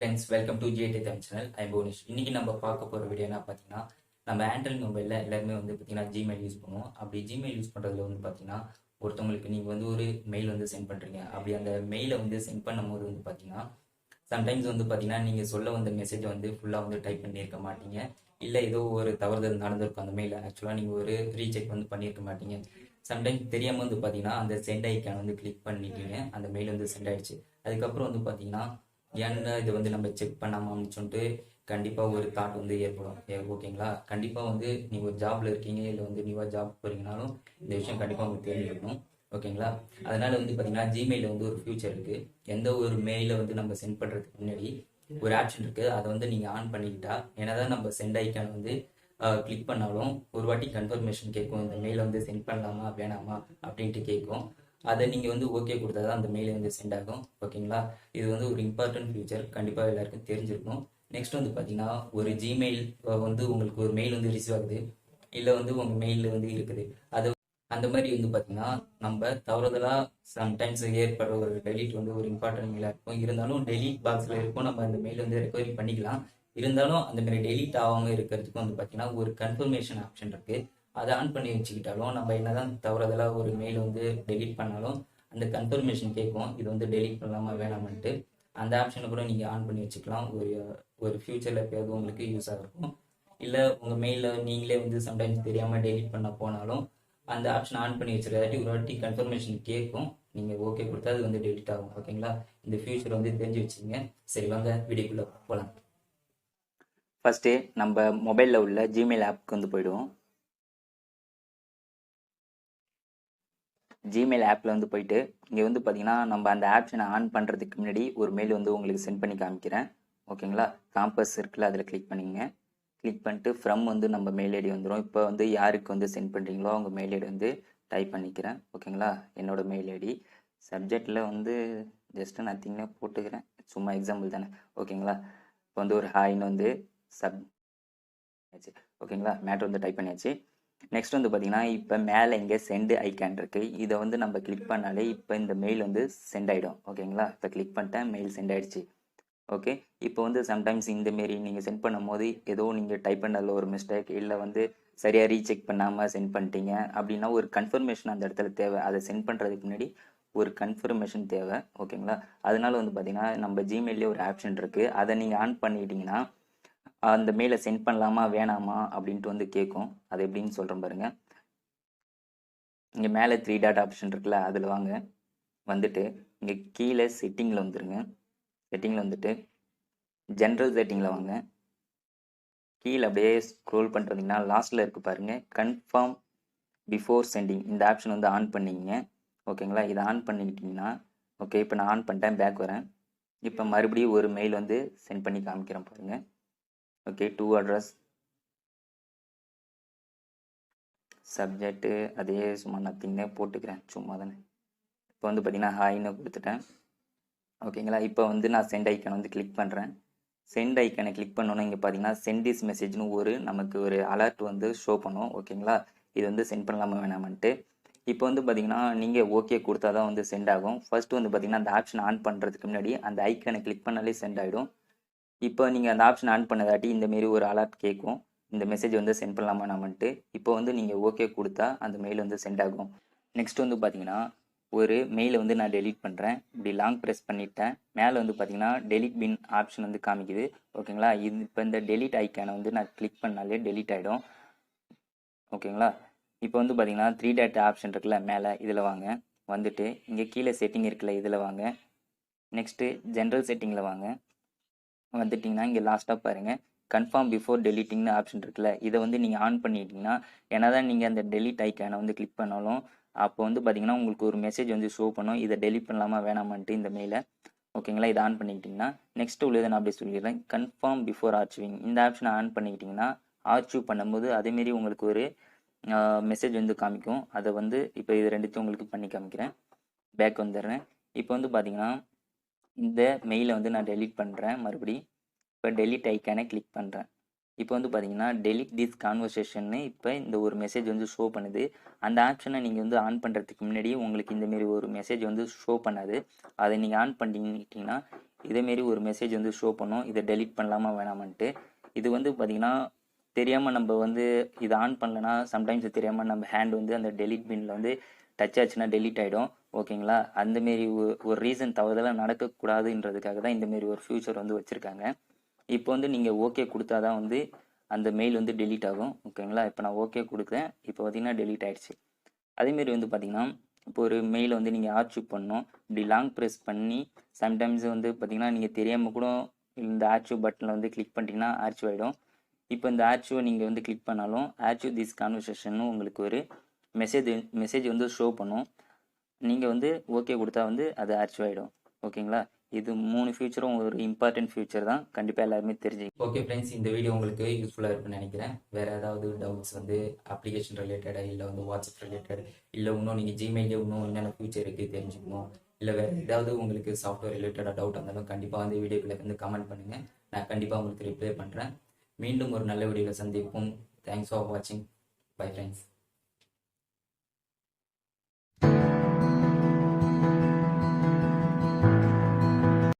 Friends welcome to GAD Tamil channel. I போனிஷ். இன்னைக்கு நம்ம பார்க்க போகிற வீடியோ என்ன பார்த்தீங்கன்னா, நம்ம ஆண்ட்ராய்ட் மொபைலில் எல்லாருமே வந்து பார்த்தீங்கன்னா ஜிமெயில் யூஸ் பண்ணுவோம். அப்படி ஜிமெயில் யூஸ் பண்ணுறதுல வந்து பார்த்தீங்கன்னா, ஒருத்தவங்களுக்கு நீங்கள் வந்து ஒரு மெயில் வந்து சென்ட் பண்ணுறீங்க. அப்படி அந்த மெயிலை வந்து சென்ட் பண்ணும்போது வந்து பார்த்தீங்கன்னா, சம்டைம்ஸ் வந்து பார்த்தீங்கன்னா நீங்கள் சொல்ல வந்த மெசேஜை வந்து ஃபுல்லாக வந்து டைப் பண்ணியிருக்க மாட்டீங்க. இல்லை ஏதோ ஒரு தவறுதல் நடந்திருக்கும் அந்த மெயிலில். ஆக்சுவலாக நீங்கள் ஒரு ரீசெக் வந்து பண்ணியிருக்க மாட்டீங்க. சம்டைம்ஸ் தெரியாமல் வந்து பார்த்தீங்கன்னா அந்த சென்ட் ஐக்கான் வந்து கிளிக் பண்ணிட்டீங்க, அந்த மெயில் வந்து சென்ட் ஆயிடுச்சு. அதுக்கப்புறம் வந்து பார்த்தீங்கன்னா ஏன்னா இது வந்து நம்ம செக் பண்ணாமல் சொல்லிட்டு கண்டிப்பாக ஒரு தாட் வந்து ஏற்படும். ஓகேங்களா? கண்டிப்பாக வந்து நீங்கள் ஒரு ஜாப்ல இருக்கீங்க, இல்லை வந்து நியூவாக ஜாப் போறீங்கனாலும் இந்த விஷயம் கண்டிப்பாக உங்களுக்கு தெரிஞ்சிருக்கணும். ஓகேங்களா? அதனால வந்து பார்த்தீங்கன்னா ஜிமெயில வந்து ஒரு ஃபியூச்சர் இருக்கு. எந்த ஒரு மெயிலை வந்து நம்ம சென்ட் பண்ணுறதுக்கு முன்னாடி ஒரு ஆப்ஷன் இருக்கு. அதை வந்து நீங்கள் ஆன் பண்ணிக்கிட்டா என்னதான் நம்ம சென்ட் ஐக்கான் வந்து கிளிக் பண்ணாலும் ஒரு வாட்டி கன்ஃபர்மேஷன் கேட்கும். இந்த மெயிலை வந்து சென்ட் பண்ணலாமா வேணாமா அப்படின்ட்டு கேட்கும். அதை நீங்கள் வந்து ஓகே கொடுத்தா தான் அந்த மெயிலை வந்து சென்ட் ஆகும். ஓகேங்களா? இது வந்து ஒரு இம்பார்ட்டன்ட் ஃபியூச்சர், கண்டிப்பாக எல்லாருக்கும் தெரிஞ்சிருக்கும். நெக்ஸ்ட் வந்து பார்த்தீங்கன்னா ஒரு ஜிமெயில் வந்து உங்களுக்கு ஒரு மெயில் வந்து ரிசீவ் ஆகுது, இல்லை வந்து உங்கள் மெயிலில் வந்து இருக்குது. அது அந்த மாதிரி வந்து பார்த்தீங்கன்னா நம்ம தவறுதலாக சம்டைம்ஸ் ஏற்படுற ஒரு டெலிட் வந்து ஒரு இம்பார்ட்டன்ட் மெயிலாக இருக்கும். இருந்தாலும் டெலிட் பாக்ஸில் இருக்கும், நம்ம அந்த மெயில் வந்து ரெக்கவரி பண்ணிக்கலாம். இருந்தாலும் அந்த மாதிரி டெலிட் ஆகாமல் இருக்கிறதுக்கு வந்து பார்த்தீங்கன்னா ஒரு கன்ஃபர்மேஷன் ஆப்ஷன் இருக்குது. அதை ஆன் பண்ணி வச்சுக்கிட்டாலும் நம்ம என்னதான் தவறுதலாக ஒரு மெயில் வந்து டெலிட் பண்ணாலும் அந்த கன்ஃபர்மேஷன் கேட்கும், இது வந்து டெலிட் பண்ணலாமா வேணாமன்ட்டு. அந்த ஆப்ஷனை கூட நீங்கள் ஆன் பண்ணி வச்சுக்கலாம். ஒரு ஃபியூச்சரில் எப்பயாவது உங்களுக்கு யூஸாக இருக்கும். இல்லை உங்கள் மெயிலில் நீங்களே வந்து சம்டைம்ஸ் தெரியாமல் டெலிட் பண்ண போனாலும் அந்த ஆப்ஷன் ஆன் பண்ணி வச்சுருக்காட்டி ஒரு வாட்டி கன்ஃபர்மேஷன் கேட்கும், நீங்கள் ஓகே கொடுத்தா அது வந்து டெலிட் ஆகும். ஓகேங்களா? இந்த ஃபியூச்சர் வந்து தெரிஞ்சு வச்சுங்க. சரி, வாங்க வீடியோக்குள்ளே போகலாம். ஃபஸ்ட்டு நம்ம மொபைலில் உள்ள ஜிமெயில் ஆப்புக்கு வந்து போயிடுவோம். ஜிமெயில் ஆப்பில் வந்து போயிட்டு இங்கே வந்து பார்த்தீங்கன்னா நம்ம அந்த ஆப்ஷனை ஆன் பண்ணுறதுக்கு முன்னாடி ஒரு மெயில் வந்து உங்களுக்கு சென்ட் பண்ணி காமிக்கிறேன். ஓகேங்களா? காம்பஸ் இருக்குல்ல, அதில் கிளிக் பண்ணிங்க. கிளிக் பண்ணிட்டு ஃப்ரம் வந்து நம்ம மெயில் ஐடி வந்துடும். இப்போ வந்து யாருக்கு வந்து சென்ட் பண்ணுறீங்களோ அவங்க மெயில் ஐடி வந்து டைப் பண்ணிக்கிறேன். ஓகேங்களா? என்னோட மெயில் ஐடி சப்ஜெக்டில் வந்து ஜஸ்ட்டு நத்திங்னே போட்டுக்கிறேன், சும்மா எக்ஸாம்பிள் தானே. ஓகேங்களா? இப்போ வந்து ஒரு ஹாய்னு வந்து சப் ஆச்சு. ஓகேங்களா? மேட்ரு வந்து டைப் பண்ணியாச்சு. நெக்ஸ்ட் வந்து பார்த்தீங்கன்னா இப்போ மேலே இங்கே சென்ட் ஐக்கான் இருக்குது. இதை வந்து நம்ம கிளிக் பண்ணாலே இப்போ இந்த மெயில் வந்து சென்ட் ஆகிடும். ஓகேங்களா? இப்போ கிளிக் பண்ணிட்டேன், மெயில் சென்ட் ஆகிடுச்சு. ஓகே, இப்போ வந்து சம்டைம்ஸ் இந்தமாரி நீங்கள் சென்ட் பண்ணும் போது ஏதோ நீங்கள் டைப் பண்ணதில் ஒரு மிஸ்டேக், இல்லை வந்து சரியாக ரீசெக் பண்ணாமல் சென்ட் பண்ணிட்டீங்க அப்படின்னா ஒரு கன்ஃபர்மேஷன் அந்த இடத்துல தேவை. அதை சென்ட் பண்ணுறதுக்கு முன்னாடி ஒரு கன்ஃபர்மேஷன் தேவை. ஓகேங்களா? அதனால வந்து பார்த்தீங்கன்னா நம்ம ஜிமெயிலே ஒரு ஆப்ஷன் இருக்குது. அதை நீங்கள் ஆன் பண்ணிக்கிட்டிங்கன்னா அந்த மெயிலை சென்ட் பண்ணலாமா வேணாமா அப்படின்ட்டு வந்து கேட்கும். அது எப்படின்னு சொல்கிறேன் பாருங்கள். இங்கே மேலே 3 டாட் ஆப்ஷன் இருக்குல்ல, அதில் வாங்க. வந்துட்டு இங்கே கீழே செட்டிங்கில் வந்துடுங்க. செட்டிங்கில் வந்துட்டு ஜென்ரல் செட்டிங்கில் வாங்க. கீழே அப்படியே ஸ்க்ரோல் பண்ணிட்டு வந்தீங்கன்னா லாஸ்ட்டில் இருக்குது பாருங்கள், கன்ஃபார்ம் பிஃபோர் சென்டிங். இந்த ஆப்ஷன் வந்து ஆன் பண்ணிங்க. ஓகேங்களா? இதை ஆன் பண்ணிக்கிட்டிங்கன்னா ஓகே, இப்போ நான் ஆன் பண்ணிட்டேன், பேக் வரேன். இப்போ மறுபடியும் ஒரு மெயில் வந்து சென்ட் பண்ணி காமிக்கிறேன் பாருங்கள். ஓகே, டூ அட்ரஸ், சப்ஜெக்ட்டு அதே சும்மா நத்திங்னே போட்டுக்கிறேன், சும்மா தானே. இப்போ வந்து பார்த்தீங்கன்னா ஹாய்னு கொடுத்துட்டேன். ஓகேங்களா? இப்போ வந்து நான் சென்ட் ஐக்கான் வந்து கிளிக் பண்ணுறேன். சென்ட் ஐக்கானை கிளிக் பண்ணோன்னே இங்கே பார்த்தீங்கன்னா சென்ட் திஸ் மெசேஜ்னு நமக்கு ஒரு அலர்ட் வந்து ஷோ பண்ணும். ஓகேங்களா? இது வந்து சென்ட் பண்ணலாமா வேணாமன்ட்டு. இப்போ வந்து பார்த்தீங்கன்னா நீங்கள் ஓகே கொடுத்தா தான் வந்து சென்ட் ஆகும். ஃபர்ஸ்ட் வந்து பார்த்தீங்கன்னா அந்த ஆப்ஷன் ஆன் பண்ணுறதுக்கு முன்னாடி அந்த ஐக்கானை கிளிக் பண்ணாலே சென்ட் ஆகிடும். இப்போ நீங்கள் அந்த ஆப்ஷன் ஆன் பண்ணதாட்டி இந்தமாரி ஒரு அலர்ட் கேட்கும், இந்த மெசேஜ் வந்து சென்ட் பண்ணலாமா வேணாமன்ட்டு. இப்போ வந்து நீங்கள் ஓகே கொடுத்தா அந்த மெயில் வந்து சென்ட் ஆகும். நெக்ஸ்ட் வந்து பார்த்தீங்கன்னா ஒரு மெயிலை வந்து நான் டெலீட் பண்ணுறேன். இப்படி லாங் ப்ரெஸ் பண்ணிட்டேன். மேலே வந்து பார்த்தீங்கன்னா டெலீட் பின் ஆப்ஷன் வந்து காமிக்குது. ஓகேங்களா? இது இப்போ இந்த டெலீட் ஐக்கானை வந்து நான் கிளிக் பண்ணாலே டெலீட் ஆகிடும். ஓகேங்களா? இப்போ வந்து பார்த்தீங்கன்னா 3 டாட் ஆப்ஷன் இருக்குல்ல மேலே, இதில் வாங்க. வந்துட்டு இங்கே கீழே செட்டிங் இருக்குல்ல, இதில் வாங்க. நெக்ஸ்ட்டு ஜென்ரல் செட்டிங்கில் வாங்க. வந்துட்டிங்கன்னா இங்கே லாஸ்ட்டாக பாருங்கள், கன்ஃபார்ம் பிஃபோர் டெலிட்டிங்னு ஆப்ஷன் இருக்குல்ல, இதை வந்து நீங்கள் ஆன் பண்ணிட்டீங்கன்னா என்ன தான் நீங்கள் அந்த டெலிட் ஐக்கானை வந்து கிளிக் பண்ணாலும் அப்போ வந்து பார்த்தீங்கன்னா உங்களுக்கு ஒரு மெசேஜ் வந்து ஷோ பண்ணும், இதை டெலிட் பண்ணலாமா வேணாமான்ட்டு இந்த மெயிலை. ஓகேங்களா? இதை ஆன் பண்ணிக்கிட்டிங்கன்னா நெக்ஸ்ட் உள்ளதை நான் அப்படியே சொல்லிடுறேன், கன்ஃபார்ம் பிஃபோர் ஆர்ச்சிவிங். இந்த ஆப்ஷனை ஆன் பண்ணிக்கிட்டிங்கன்னா ஆர்ச்சிவ் பண்ணும்போது அதேமாரி உங்களுக்கு ஒரு மெசேஜ் வந்து காமிக்கும். அதை வந்து இப்போ இது ரெண்டுத்தையும் உங்களுக்கு பண்ணி காமிக்கிறேன். பேக் வந்துடுறேன். இப்போ வந்து பார்த்தீங்கன்னா இந்த மெயிலை வந்து நான் டெலீட் பண்ணுறேன் மறுபடி. இப்போ டெலீட் ஐக்கானை கிளிக் பண்ணுறேன். இப்போ வந்து பார்த்தீங்கன்னா டெலிட் திஸ் கான்வர்சேஷன்னு இப்போ இந்த ஒரு மெசேஜ் வந்து ஷோ பண்ணுது. அந்த ஆப்ஷனை நீங்கள் வந்து ஆன் பண்ணுறதுக்கு முன்னாடியே உங்களுக்கு இந்தமாரி ஒரு மெசேஜ் வந்து ஷோ பண்ணாது. அதை நீங்கள் ஆன் பண்ணிட்டீங்கன்னா இதேமாரி ஒரு மெசேஜ் வந்து ஷோ பண்ணும், இதை டெலிட் பண்ணலாமா வேணாமான்ட்டு. இது வந்து பார்த்தீங்கன்னா தெரியாமல் நம்ம வந்து இதை ஆன் பண்ணலன்னா சம்டைம்ஸ் தெரியாமல் நம்ம ஹேண்ட் வந்து அந்த டெலிட் பின்னில் வந்து டச் ஆச்சுன்னா டெலிட் ஆகிடும். ஓகேங்களா? அந்தமாரி ஒரு ரீசன் தவறுதலாக நடக்கக்கூடாதுன்றதுக்காக தான் இந்தமாரி ஒரு ஃபியூச்சர் வந்து வச்சுருக்காங்க. இப்போ வந்து நீங்கள் ஓகே கொடுத்தா தான் வந்து அந்த மெயில் வந்து டெலீட் ஆகும். ஓகேங்களா? இப்போ நான் ஓகே கொடுத்தேன். இப்போ பார்த்தீங்கன்னா டெலீட் ஆகிடுச்சு. அதேமாரி வந்து பார்த்தீங்கன்னா இப்போ ஒரு மெயிலை வந்து நீங்கள் ஆர்ச்சிவ் பண்ணணும். இப்படி லாங் ப்ரெஸ் பண்ணி சம்டைம்ஸ் வந்து பார்த்தீங்கன்னா நீங்கள் தெரியாமல் கூட இந்த ஆர்ச்சிவ் பட்டனில் வந்து கிளிக் பண்ணிட்டீங்கன்னா ஆர்ச்சிவ் ஆகிடும். இப்போ இந்த ஆர்ச்சிவை நீங்கள் வந்து கிளிக் பண்ணாலும் ஆர்ச்சிவ் திஸ் கான்வர்சேஷன் உங்களுக்கு ஒரு மெசேஜ் வந்து ஷோ பண்ணும். நீங்கள் வந்து ஓகே கொடுத்தா வந்து அது ஆர்ச்சிவ் ஆகிடும். ஓகேங்களா? இது 3 ஃபியூச்சரும் ஒரு இம்பார்ட்டன்ட் ஃபியூச்சர் தான். கண்டிப்பாக எல்லாருமே தெரிஞ்சு. ஓகே ஃப்ரெண்ட்ஸ், இந்த வீடியோ உங்களுக்கு யூஸ்ஃபுல்லாக இருக்குன்னு நினைக்கிறேன். வேறு ஏதாவது டவுட்ஸ் வந்து அப்ளிகேஷன் ரிலேட்டடாக இல்லை வந்து வாட்ஸ்அப் ரிலேட்டட் இல்லை இன்னும் நீங்கள் ஜிமெயிலே இன்னும் என்னென்ன ஃபியூச்சர் இருக்குது தெரிஞ்சுக்கணும், இல்லை வேறு ஏதாவது உங்களுக்கு சாஃப்ட்வேர் ரிலேட்டடாக டவுட் இருந்தாலும் கண்டிப்பாக வந்து வீடியோக்குள்ளே வந்து கமெண்ட் பண்ணுங்கள். நான் கண்டிப்பாக உங்களுக்கு ரிப்ளை பண்ணுறேன். மீண்டும் ஒரு நல்ல வீடியோவில் சந்திப்போம். தேங்க்ஸ் ஃபார் வாட்சிங். Bye friends.